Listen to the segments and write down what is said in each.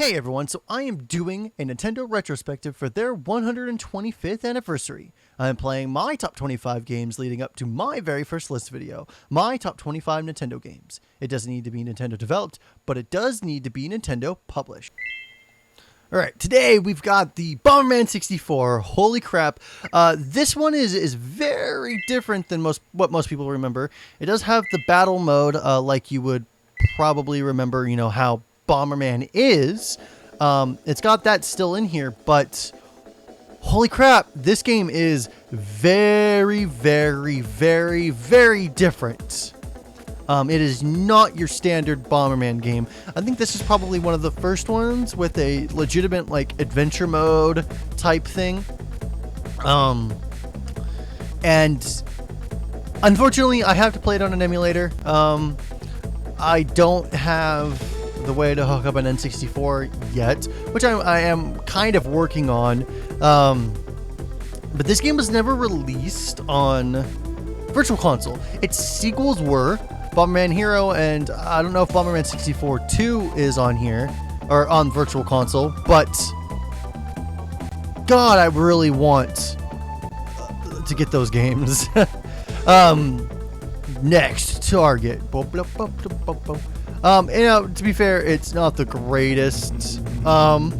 Hey everyone, so I am doing a Nintendo retrospective for their 125th anniversary. I am playing my top 25 games leading up to my very first list video, my top 25 Nintendo games. It doesn't need to be Nintendo developed, but it does need to be Nintendo published. Alright, today we've got the Bomberman 64. Holy crap. This one is very different than what most people remember. It does have the battle mode like you would probably remember, you know, how Bomberman is. It's got that still in here, but holy crap, this game is very, very, very, very different. It is not your standard Bomberman game. I think this is probably one of the first ones with a legitimate like adventure mode type thing. And unfortunately I have to play it on an emulator. I don't have the way to hook up an N64 yet, which I am kind of working on. But this game was never released on Virtual Console. Its sequels were Bomberman Hero, and I don't know if Bomberman 64 2 is on here or on Virtual Console, but God, I really want to get those games. Next target. You know, to be fair, it's not the greatest. The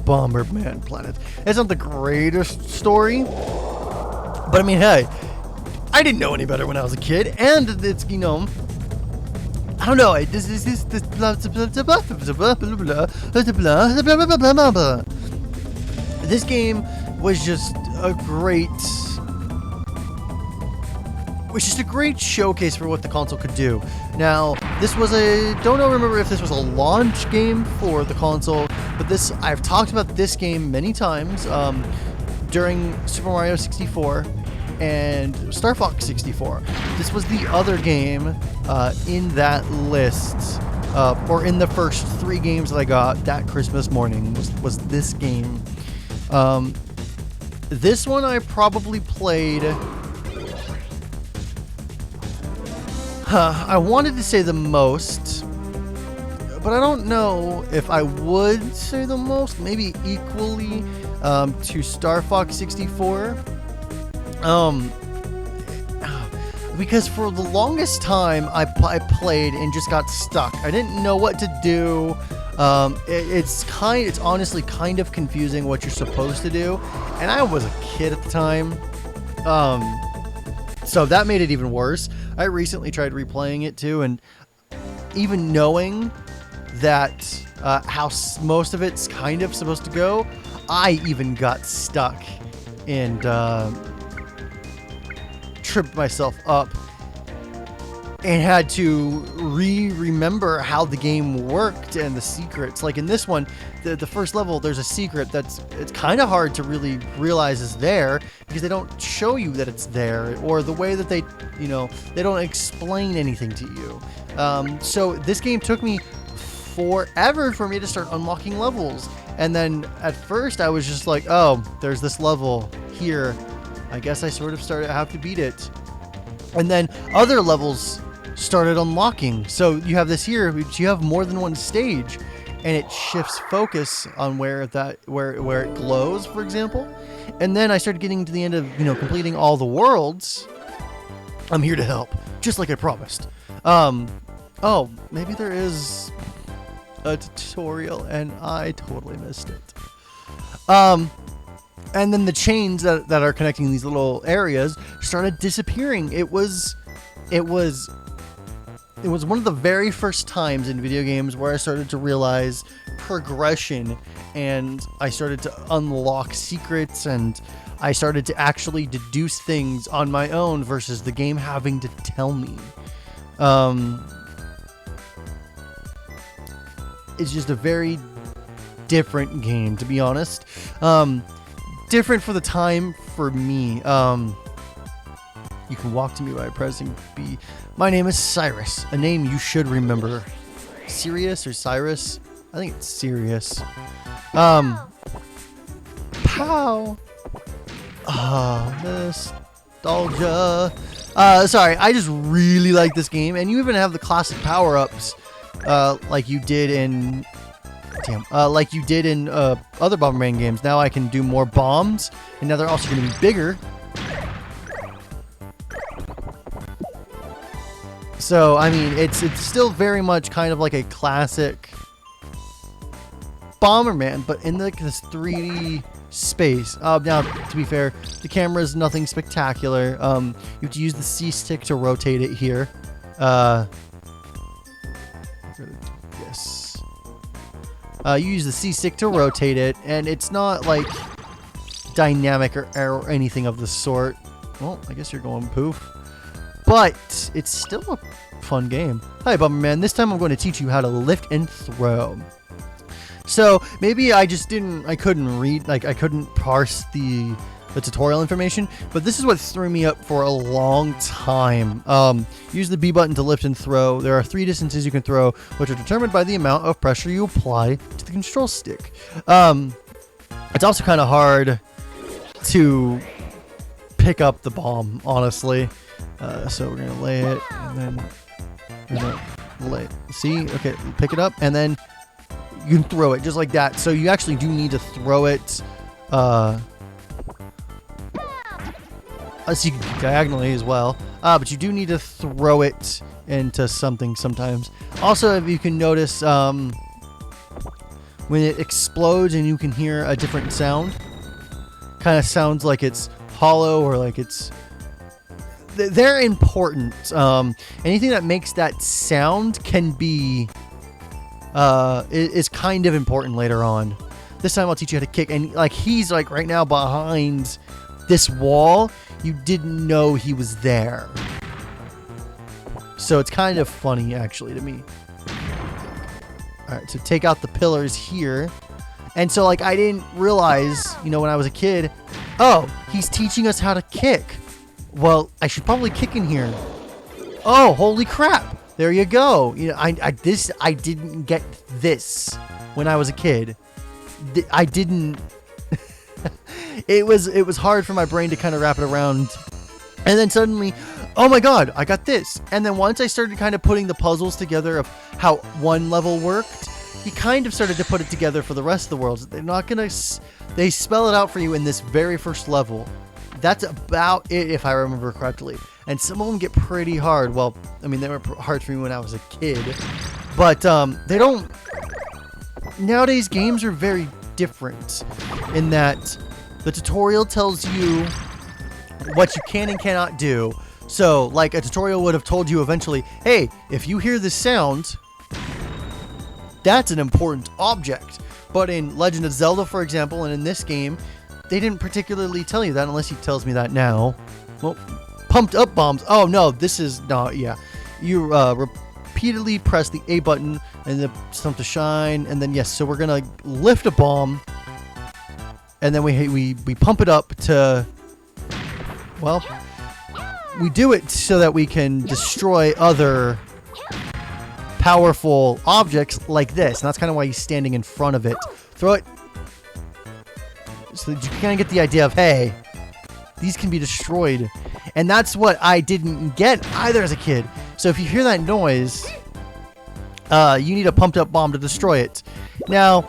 Bomberman planet. It's not the greatest story, but I mean, hey, I didn't know any better when I was a kid, and it's, you know, I don't know. This game was just a great. Which is a great showcase for what the console could do. Now, this was don't remember if this was a launch game for the console, but I've talked about this game many times during Super Mario 64 and Star Fox 64. This was the other game in that list, or in the first 3 games that I got that Christmas morning was this game. This one I probably played. I wanted to say the most, but I don't know if I would say the most. Maybe equally to Star Fox 64. Because for the longest time I played and just got stuck. I didn't know what to do. It's honestly kind of confusing what you're supposed to do, and I was a kid at the time. So that made it even worse. I recently tried replaying it too, and even knowing that how most of it's kind of supposed to go, I even got stuck and tripped myself up and had to remember how the game worked and the secrets. Like in this one, the first level, there's a secret it's kind of hard to really realize is there because they don't show you that it's there, or the way that they don't explain anything to you. So this game took me forever for me to start unlocking levels. And then at first I was just like, oh, there's this level here. I guess I sort of have to beat it. And then other levels started unlocking. So you have this here, which you have more than one stage, and it shifts focus on where it glows, for example. And then I started getting to the end of, completing all the worlds. I'm here to help, just like I promised. Oh, maybe there is a tutorial and I totally missed it. And then the chains that are connecting these little areas started disappearing. It was one of the very first times in video games where I started to realize progression, and I started to unlock secrets, and I started to actually deduce things on my own versus the game having to tell me. It's just a very different game, to be honest. Different for the time for me. You can walk to me by pressing B. My name is Cyrus, a name you should remember. Sirius or Cyrus? I think it's Sirius. Pow! Nostalgia. Sorry, I just really like this game, and you even have the classic power-ups like you did in like you did in other Bomberman games. Now I can do more bombs, and now they're also going to be bigger. So I mean, it's still very much kind of like a classic Bomberman, but in like this 3D space. Now, to be fair, the camera is nothing spectacular. You have to use the C stick to rotate it here. Yes. You use the C stick to rotate it, and it's not like dynamic or anything of the sort. Well, I guess you're going poof. But it's still a fun game. Hi, Bomberman. This time I'm going to teach you how to lift and throw. So maybe I couldn't parse the tutorial information, but this is what threw me up for a long time. Use the B button to lift and throw. There are 3 distances you can throw, which are determined by the amount of pressure you apply to the control stick. It's also kind of hard to pick up the bomb, honestly. So we're gonna lay it, and then we're gonna lay it. See? Okay, pick it up, and then you can throw it just like that. So you actually do need to throw it. So you can diagonally as well, but you do need to throw it into something sometimes. Also, if you can notice, when it explodes and you can hear a different sound, kind of sounds like it's hollow or like it's. They're important. Anything that makes that sound can be is kind of important later on. This time I'll teach you how to kick, and like he's like right now behind this wall. You didn't know he was there, so it's kind of funny actually to me. All right, so take out the pillars here, and so like I didn't realize, you know, when I was a kid, oh, he's teaching us how to kick. Well, I should probably kick in here. Oh, holy crap. There you go. You know, I didn't get this when I was a kid. I didn't. It was hard for my brain to kind of wrap it around. And then suddenly, oh my god, I got this. And then once I started kind of putting the puzzles together of how one level worked, you kind of started to put it together for the rest of the world. They're not going to. They spell it out for you in this very first level. That's about it, if I remember correctly. And some of them get pretty hard. Well, I mean, they were hard for me when I was a kid. But they don't... Nowadays, games are very different in that the tutorial tells you what you can and cannot do. So, like, a tutorial would have told you eventually, hey, if you hear this sound, that's an important object. But in Legend of Zelda, for example, and in this game, they didn't particularly tell you that unless he tells me that now. Well, pumped up bombs. Oh, no, this is not, yeah. You repeatedly press the A button and the stump to shine. And then, yes, so we're going to lift a bomb. And then we pump it up to, well, we do it so that we can destroy other powerful objects like this. And that's kind of why he's standing in front of it. Throw it. So that you kind of get the idea of, hey, these can be destroyed. And that's what I didn't get either as a kid. So if you hear that noise, you need a pumped up bomb to destroy it. Now,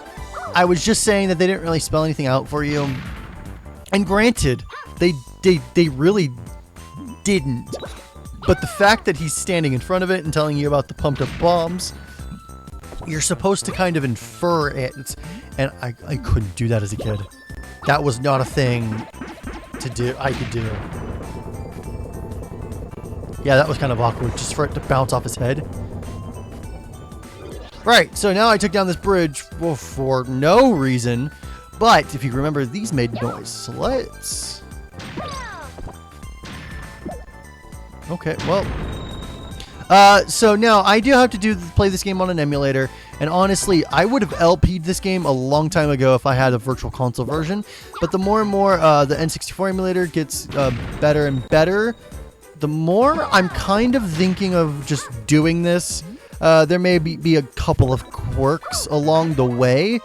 I was just saying that they didn't really spell anything out for you. And granted, they really didn't. But the fact that he's standing in front of it and telling you about the pumped up bombs, you're supposed to kind of infer it. And I couldn't do that as a kid. That was not a thing to do. I could do. Yeah, that was kind of awkward, just for it to bounce off his head. Right, so now I took down this bridge for no reason, but if you remember, these made noise. So let's... Okay, well... so now I do have to play this game on an emulator, and honestly, I would have LP'd this game a long time ago if I had a virtual console version, but the more and more the N64 emulator gets better and better, the more I'm kind of thinking of just doing this. There may be a couple of quirks along the way,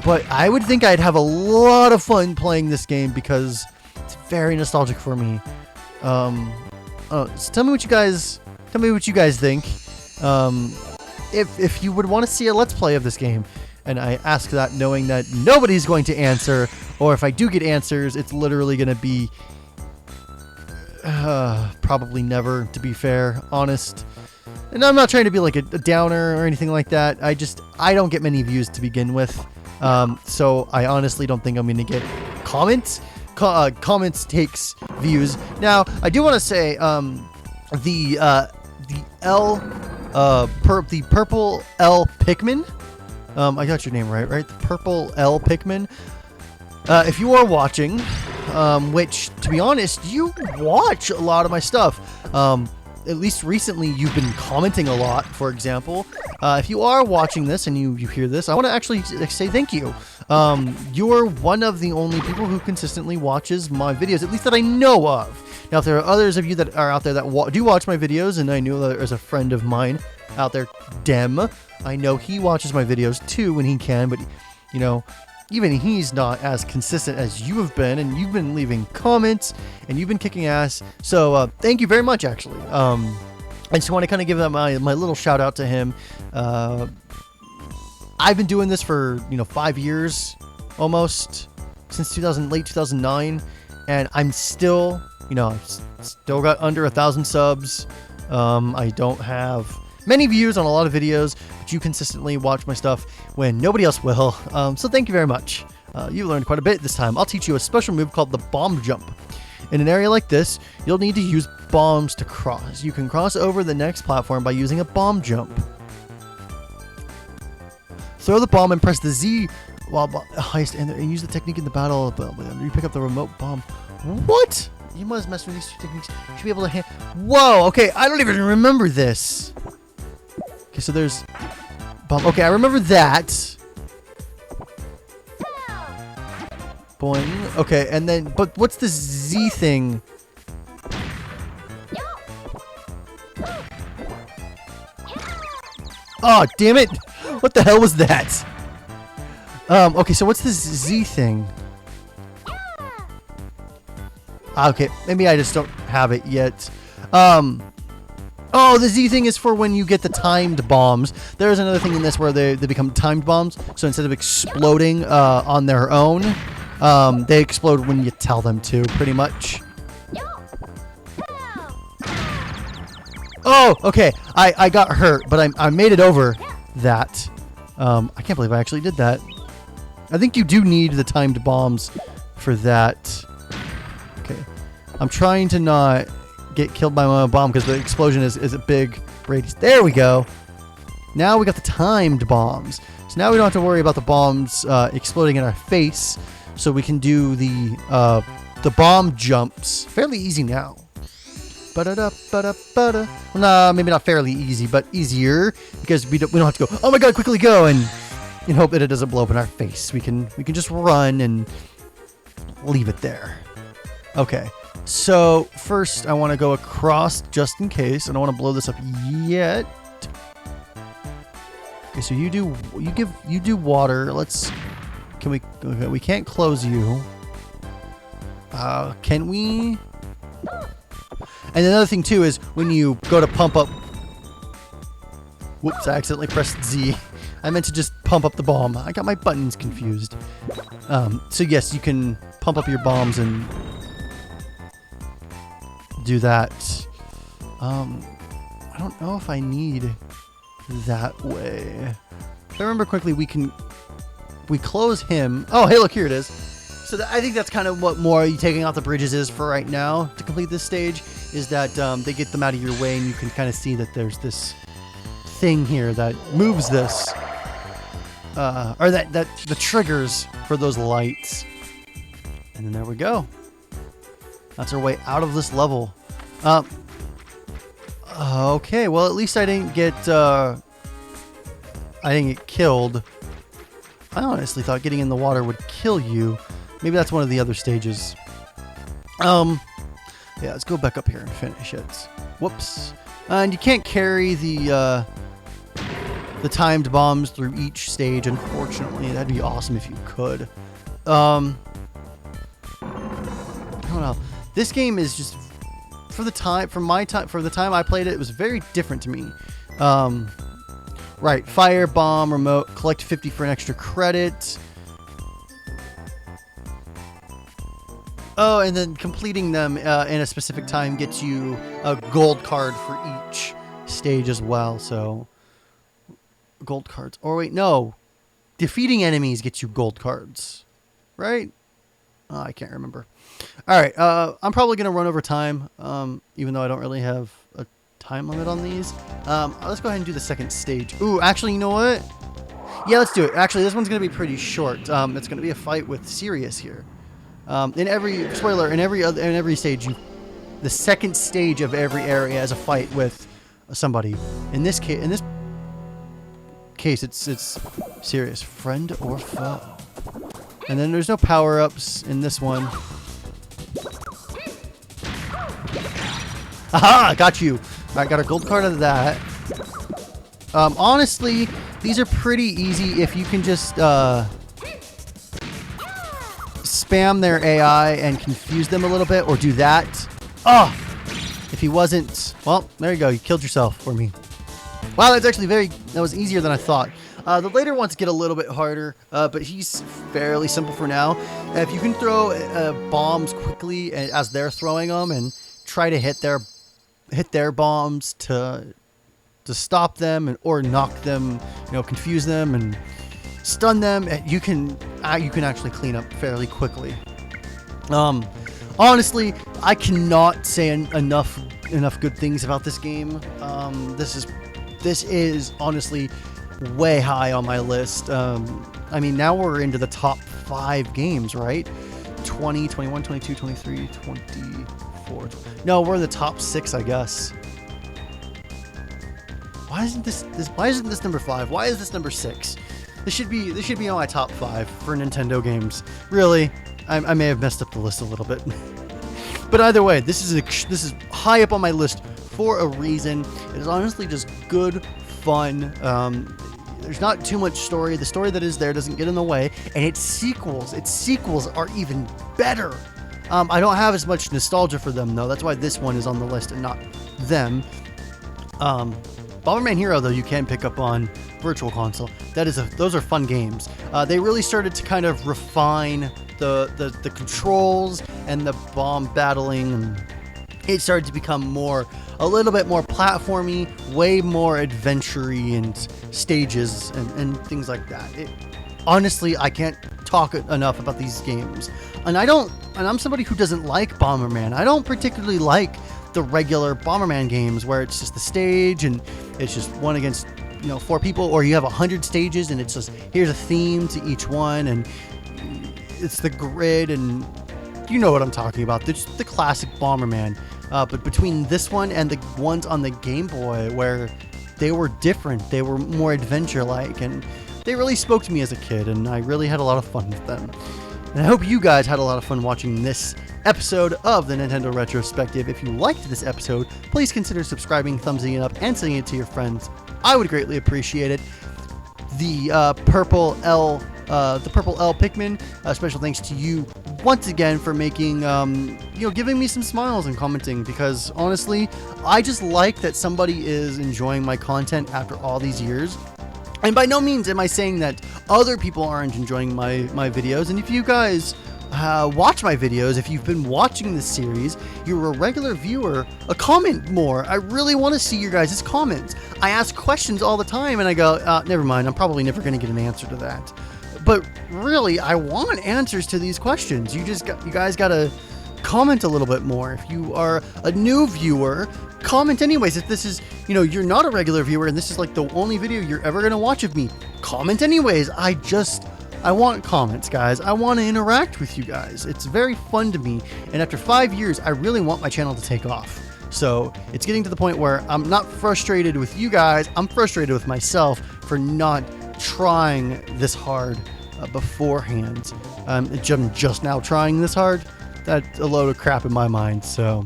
but I would think I'd have a lot of fun playing this game because it's very nostalgic for me. So tell me what you guys think. if you would want to see a Let's Play of this game. And I ask that knowing that nobody's going to answer, or if I do get answers, it's literally going to be probably never, to be fair, honest. And I'm not trying to be like a downer or anything like that. I don't get many views to begin with. So I honestly don't think I'm going to get comments. Comments takes views. Now, I do want to say the purple L Pikmin. I got your name right? The purple L Pikmin. If you are watching, which, to be honest, you watch a lot of my stuff. At least recently, you've been commenting a lot, for example. If you are watching this and you hear this, I want to actually say thank you. You're one of the only people who consistently watches my videos, at least that I know of. Now, if there are others of you that are out there that do watch my videos, and I know that there's a friend of mine out there, Dem, I know he watches my videos too when he can, but, you know, even he's not as consistent as you have been, and you've been leaving comments, and you've been kicking ass. So thank you very much, actually. I just want to kind of give my little shout out to him. I've been doing this for 5 years almost, since late 2009, and I'm still still got under 1,000 subs. I don't have many views on a lot of videos, but you consistently watch my stuff when nobody else will. So thank you very much. You learned quite a bit this time. I'll teach you a special move called the bomb jump. In an area like this, you'll need to use bombs to cross. You can cross over the next platform by using a bomb jump. Throw the bomb and press the Z while heist and use the technique in the battle. You pick up the remote bomb. What? You must mess with these two techniques. You should be able to Whoa, okay, I don't even remember this. Okay, so there's bomb. Okay, I remember that. Boing. Okay, and then, but what's the Z thing? Oh, damn it. What the hell was that? Okay, so what's this Z thing? Okay, maybe I just don't have it yet. Oh, the Z thing is for when you get the timed bombs. There's another thing in this where they become timed bombs. So instead of exploding on their own, they explode when you tell them to, pretty much. Oh, okay. I got hurt, but I made it over that. I can't believe I actually did that. I think you do need the timed bombs for that. Okay. I'm trying to not get killed by my own bomb because the explosion is a big radius. There we go. Now we got the timed bombs. So now we don't have to worry about the bombs exploding in our face. So we can do the bomb jumps fairly easy now. Well, nah, maybe not fairly easy, but easier because we don't have to go, oh my god, quickly go, and hope that it doesn't blow up in our face. We can just run and leave it there. Okay, so first I want to go across just in case. I don't want to blow this up yet. Okay, so you do water. Okay, we can't close you. Can we? And another thing too is when you go to pump up. Whoops! I accidentally pressed Z. I meant to just pump up the bomb. I got my buttons confused. So yes, you can pump up your bombs and do that. I don't know if I need that way. If I remember quickly, we close him. Oh, hey, look, here it is. So I think that's kind of what more you taking off the bridges is for right now to complete this stage, is that they get them out of your way and you can kind of see that there's this thing here that moves this, or that the triggers for those lights. And then there we go. That's our way out of this level. Okay, well, at least I didn't get killed. I honestly thought getting in the water would kill you. Maybe that's one of the other stages. Yeah, let's go back up here and finish it. Whoops. And you can't carry the timed bombs through each stage, unfortunately. That'd be awesome if you could. I don't know. This game is just, for the time I played it, it was very different to me. Right, fire, bomb, remote, collect 50 for an extra credit. Oh, and then completing them in a specific time gets you a gold card for each stage as well. So, gold cards. Or wait, no. Defeating enemies gets you gold cards. Right? Oh, I can't remember. All right, I'm probably going to run over time, even though I don't really have a time limit on these. Let's go ahead and do the second stage. Ooh, actually, you know what? Yeah, let's do it. Actually, this one's going to be pretty short. It's going to be a fight with Sirius here. In every stage, the second stage of every area is a fight with somebody. In this case, it's Sirius, friend or foe. And then there's no power-ups in this one. Aha! Got you. I got a gold card out of that. Honestly, these are pretty easy if you can just spam their AI and confuse them a little bit, or do that. Oh! If he wasn't... Well, there you go. You killed yourself for me. Wow, that's actually that was easier than I thought. The later ones get a little bit harder, but he's fairly simple for now. If you can throw bombs quickly as they're throwing them and try to hit their bombs to stop them or knock them, confuse them and stun them, you can actually clean up fairly quickly. Honestly, I cannot say enough good things about this game. This is honestly way high on my list. I mean, now we're into the top 5 games, right? 20, 21, 22, 23, 24. No, we're in the top 6, I guess. Why isn't this number 5? Why is this number 6? This should be on my top 5 for Nintendo games. Really, I may have messed up the list a little bit. But either way, this is high up on my list for a reason. It is honestly just good fun. There's not too much story. The story that is there doesn't get in the way, and its sequels are even better. I don't have as much nostalgia for them though. That's why this one is on the list and not them. Bomberman Hero though, you can pick up on Virtual Console. Those are fun games. They really started to kind of refine the controls and the bomb battling, and it started to become a little bit more platformy, way more adventure-y and stages and things like that. Honestly, I can't talk enough about these games. And I'm somebody who doesn't like Bomberman. I don't particularly like the regular Bomberman games where it's just the stage and it's just one against 4 people, or you have 100 stages and it's just here's a theme to each one and it's the grid, and you know what I'm talking about. The classic Bomberman. But between this one and the ones on the Game Boy, where they were different, they were more adventure-like, and they really spoke to me as a kid, and I really had a lot of fun with them. And I hope you guys had a lot of fun watching this episode of the Nintendo Retrospective. If you liked this episode, please consider subscribing, thumbsing it up, and sending it to your friends. I would greatly appreciate it. The purple L Pikmin, special thanks to you once again for making, giving me some smiles and commenting, because honestly, I just like that somebody is enjoying my content after all these years. And by no means am I saying that other people aren't enjoying my videos. And if you guys watch my videos, if you've been watching this series, you're a regular viewer, comment more. I really want to see your guys' comments. I ask questions all the time and I go, never mind, I'm probably never going to get an answer to that. But really, I want answers to these questions. You guys got to comment a little bit more. If you are a new viewer, comment anyways. If this is, you're not a regular viewer and this is like the only video you're ever going to watch of me, comment anyways. I want comments, guys. I want to interact with you guys. It's very fun to me. And after 5 years, I really want my channel to take off. So it's getting to the point where I'm not frustrated with you guys. I'm frustrated with myself for not trying this hard beforehand. I'm just now trying this hard. That's a load of crap in my mind. So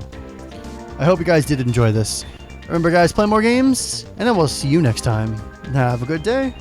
I hope you guys did enjoy this. Remember, guys, play more games, and then we'll see you next time. Have a good day.